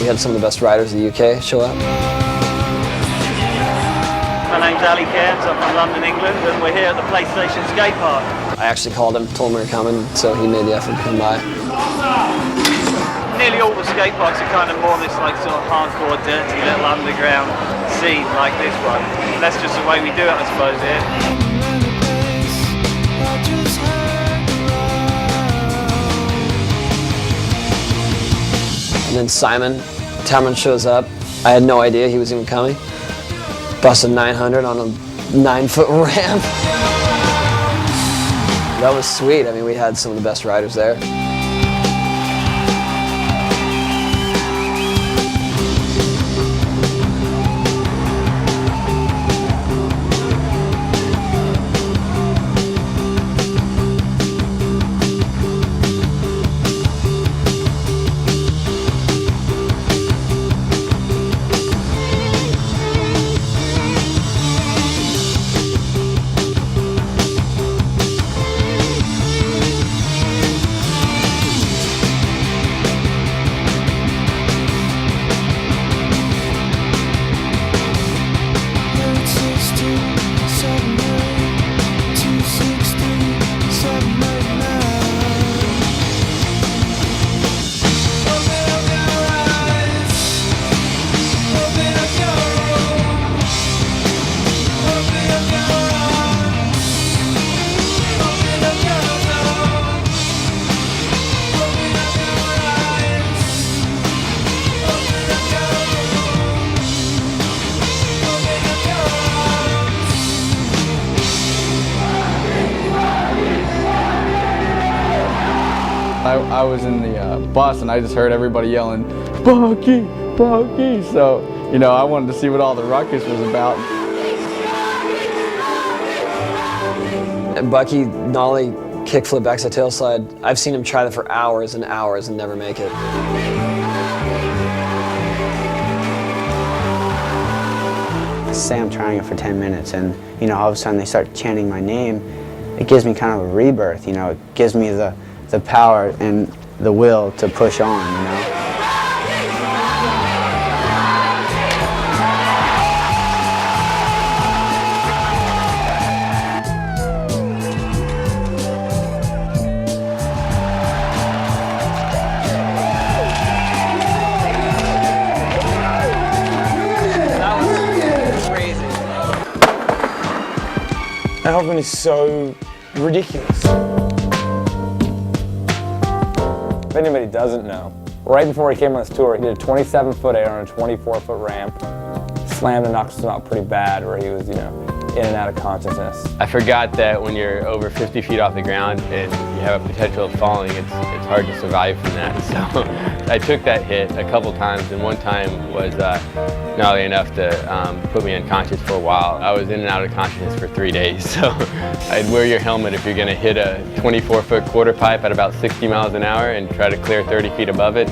had some of the best riders of the UK show up. My name's Ali Cairns, I'm from London, England, and we're here at the PlayStation Skatepark. I actually called him, told him we were coming, so he made the effort to come by. Nearly all the skate parks are kind of more this like sort of hardcore, dirty little underground scene like this one. That's just the way we do it, I suppose, here. And then Simon shows up. I had no idea he was even coming. Busted 900 on a 9-foot ramp. That was sweet. I mean, we had some of the best riders there. I was in the bus and I just heard everybody yelling, "Bucky, Bucky!" So, you know, I wanted to see what all the ruckus was about. And Bucky, nollie, kickflip, backside tail slide. I've seen him try that for hours and hours and never make it. Say I'm trying it for 10 minutes and, you know, all of a sudden they start chanting my name. It gives me kind of a rebirth, you know, it gives me the power and the will to push on, you know. That was crazy. That Hoffman is so ridiculous. If anybody doesn't know, right before he came on this tour, he did a 27-foot air on a 24-foot ramp, slammed and knocked him out pretty bad where he was, you know, in and out of consciousness. I forgot that when you're over 50 feet off the ground and you have a potential of falling, it's hard to survive from that. So I took that hit a couple times, and one time was gnarly enough to put me unconscious for a while. I was in and out of consciousness for 3 days, so I'd wear your helmet if you're going to hit a 24-foot quarter pipe at about 60 miles an hour and try to clear 30 feet above it.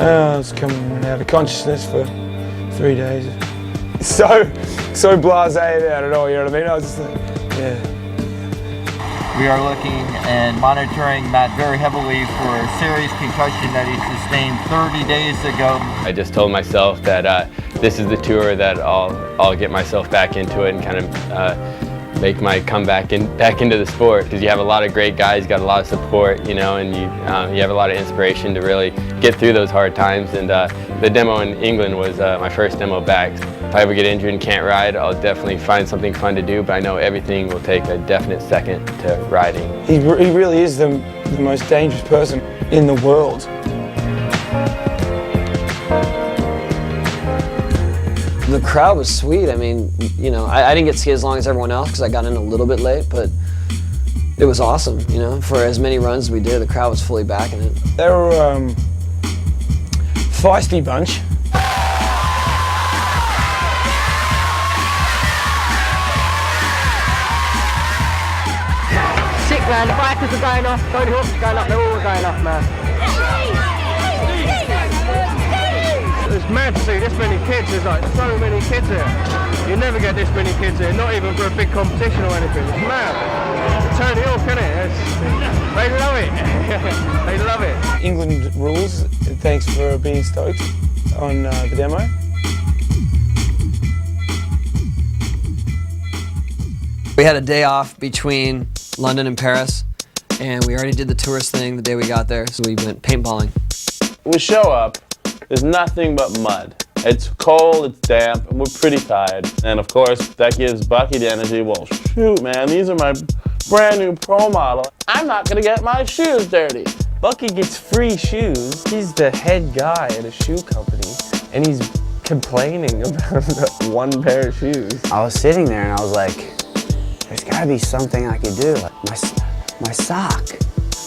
I was coming out of consciousness for 3 days. So blasé about it all, you know what I mean? I was just like, yeah. We are looking and monitoring Matt very heavily for a serious concussion that he sustained 30 days ago. I just told myself that this is the tour that I'll get myself back into it and kind of make my comeback back into the sport, because you have a lot of great guys, got a lot of support, you know, and you have a lot of inspiration to really get through those hard times. And the demo in England was my first demo back. If I ever get injured and can't ride, I'll definitely find something fun to do, but I know everything will take a definite second to riding. He really is the most dangerous person in the world. The crowd was sweet. I mean, you know, I didn't get to skate as long as everyone else because I got in a little bit late, but it was awesome, you know. For as many runs as we did, the crowd was fully backing it. They were feisty bunch. Sick, man. The bikers are going off, Tony Hawk's going up, they're all going off, man. There's mad to see this many kids. There's like so many kids here. You never get this many kids here, not even for a big competition or anything. It's mad. Turn the York, isn't it? They love it. They love it. England rules. Thanks for being stoked on the demo. We had a day off between London and Paris, and we already did the tourist thing the day we got there, so we went paintballing. We show up, there's nothing but mud. It's cold, it's damp, and we're pretty tired. And of course, that gives Bucky the energy. Well, shoot, man, these are my brand new pro model. I'm not gonna get my shoes dirty. Bucky gets free shoes. He's the head guy at a shoe company, and he's complaining about one pair of shoes. I was sitting there and I was like, there's gotta be something I could do. Like my sock.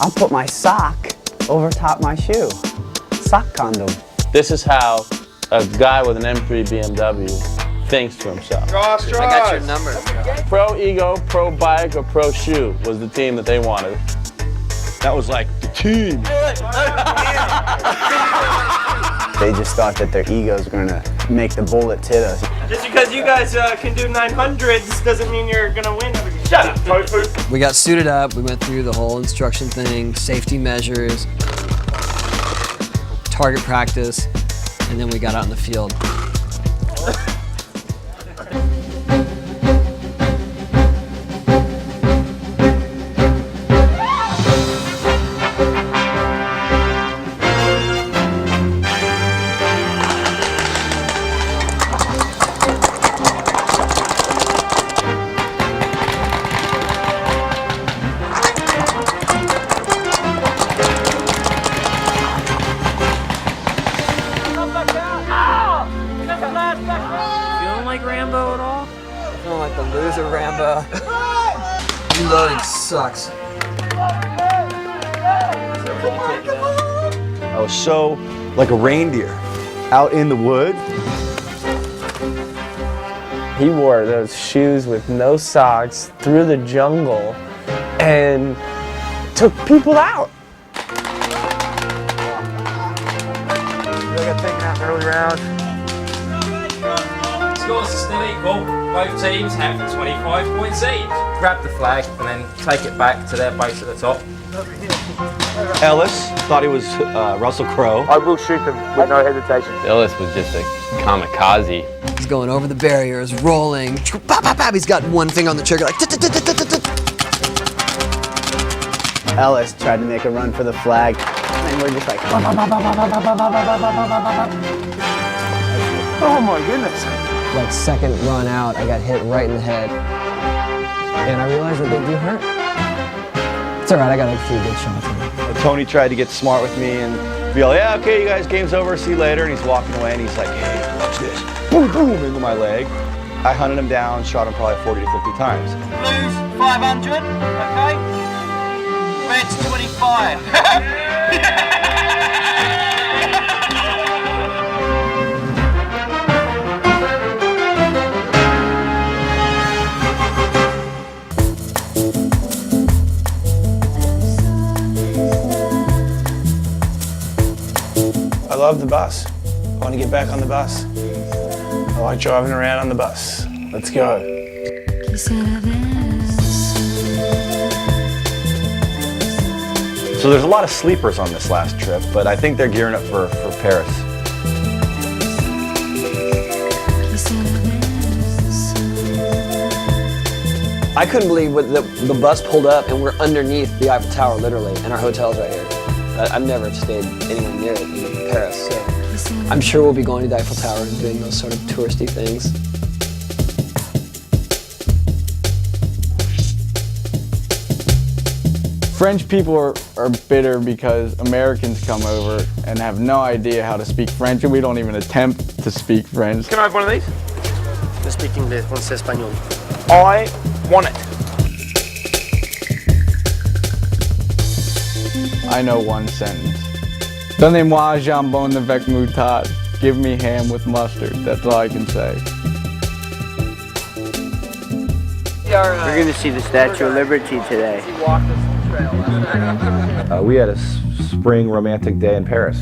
I'll put my sock over top my shoe. Sock condom. This is how a guy with an M3 BMW thinks to himself. I got your number. Pro ego, pro bike, or pro shoe was the team that they wanted. That was like the team. They just thought that their egos were gonna make the bullets hit us. Just because you guys can do 900s doesn't mean you're gonna win. Shut up, tofu. We got suited up, we went through the whole instruction thing, safety measures, target practice, and then we got out in the field. Feeling like the loser Rambo. Reloading sucks. I was so like a reindeer out in the woods. He wore those shoes with no socks through the jungle and took people out. I got taken out in the early round. Scores are still equal. Both teams have 25 points each. Grab the flag and then take it back to their base at the top. Ellis thought he was Russell Crowe. I will shoot them with no hesitation. Ellis was just a kamikaze. He's going over the barriers, rolling. Bop, bop, bop. He's got one finger on the trigger, like. Ellis tried to make a run for the flag, and we're just like, Oh my goodness. Like second run out, I got hit right in the head. And I realized that they do hurt. It's all right, I got a few good shots in it. Tony tried to get smart with me and be like, yeah, okay, you guys, game's over, see you later. And he's walking away and he's like, hey, watch this. Boom, boom, into my leg. I hunted him down, shot him probably 40 to 50 times. Blues, 500, okay? Red's 25. I love the bus. I want to get back on the bus. I like driving around on the bus. Let's go. So there's a lot of sleepers on this last trip, but I think they're gearing up for Paris. I couldn't believe when the bus pulled up and we're underneath the Eiffel Tower, literally, and our hotel's right here. I've never stayed anywhere near it in Paris, so I'm sure we'll be going to the Eiffel Tower and doing those sort of touristy things. French people are bitter because Americans come over and have no idea how to speak French, and we don't even attempt to speak French. Can I have one of these? I speak English, français, espagnol. I want it. I know one sentence. Donnez-moi jambon avec moutarde. Give me ham with mustard. That's all I can say. we're going to see the Statue of Liberty today. We had a spring romantic day in Paris.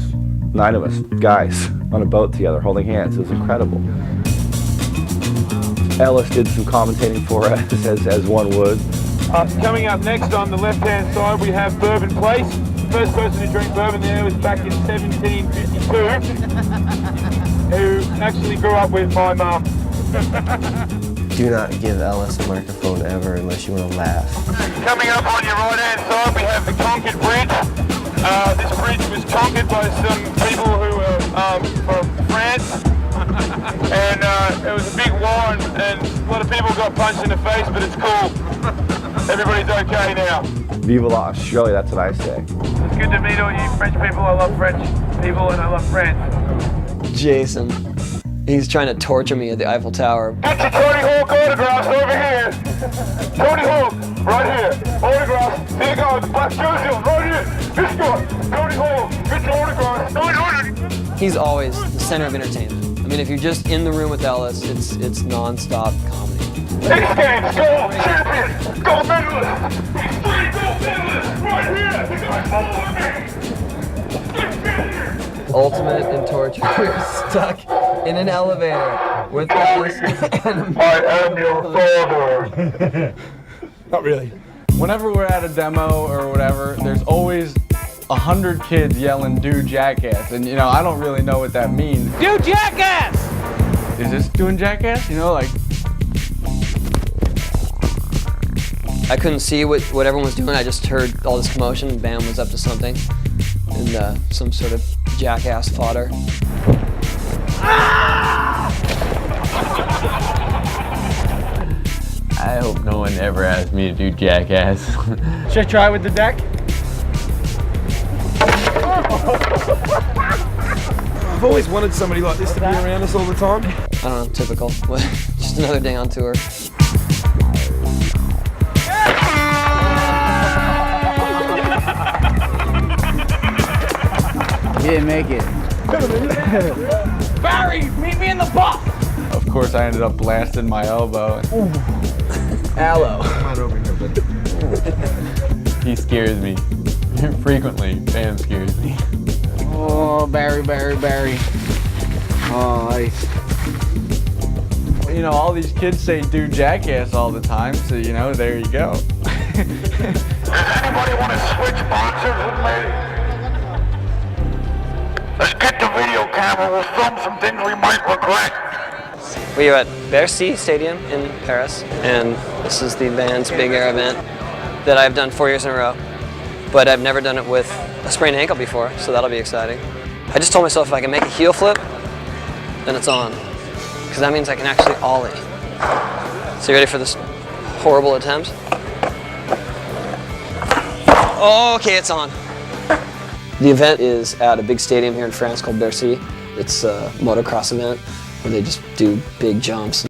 9 of us, guys. on a boat together, holding hands. It was incredible. Ellis did some commentating for us, as one would. Coming up next on the left-hand side, we have Bourbon Place. First person to drink bourbon there was back in 1752, who actually grew up with my mum. Do not give Ellis a microphone ever unless you want to laugh. Coming up on your right-hand side, we have the Concord Bridge. This bridge was conquered by some people who were from France. And it was a big war, and a lot of people got punched in the face, but it's cool. Everybody's okay now. Viva la Australia, that's what I say. It's good to meet all you French people. I love French people, and I love France. Jason, he's trying to torture me at the Eiffel Tower. Get your Tony Hawk autographs over here. Tony Hawk, right here. Autographs. Here goes. Black jersey, right here. This guy. Tony Hawk. Get your autographs. He's always the center of entertainment. I mean, if you're just in the room with Ellis, it's non-stop comedy. X Games gold champion, gold medalist. He's 3 gold medalists right here. You guys follow me. Ultimate in torture. We're stuck in an elevator with Ellis and I am your father. Not really. Whenever we're at a demo or whatever, there's always 100 kids yelling, "Do Jackass," and you know, I don't really know what that means. Do Jackass! Is this doing Jackass? You know, like. I couldn't see what everyone was doing. I just heard all this commotion, and Bam was up to something. And some sort of jackass fodder. I hope no one ever asked me to do Jackass. Should I try with the deck? I've always wanted somebody like this to be around us all the time. I don't know, typical. Just another day on tour. You didn't make it. Barry, meet me in the box! Of course, I ended up blasting my elbow. Aloe. Come on over here, buddy. He scares me. Frequently, Bam scares me. Oh, Barry. Oh, ice. You know, all these kids say "Do Jackass" all the time, so you know, there you go. Does anybody want to switch boxers with me? Let's get the video camera. We'll film some things we might regret. We are at Bercy Stadium in Paris, and this is the band's big air event that I've done 4 years in a row. But I've never done it with a sprained ankle before, so that'll be exciting. I just told myself if I can make a heel flip, then it's on. Because that means I can actually ollie. So you ready for this horrible attempt? Oh, okay, it's on. The event is at a big stadium here in France called Bercy. It's a motocross event where they just do big jumps.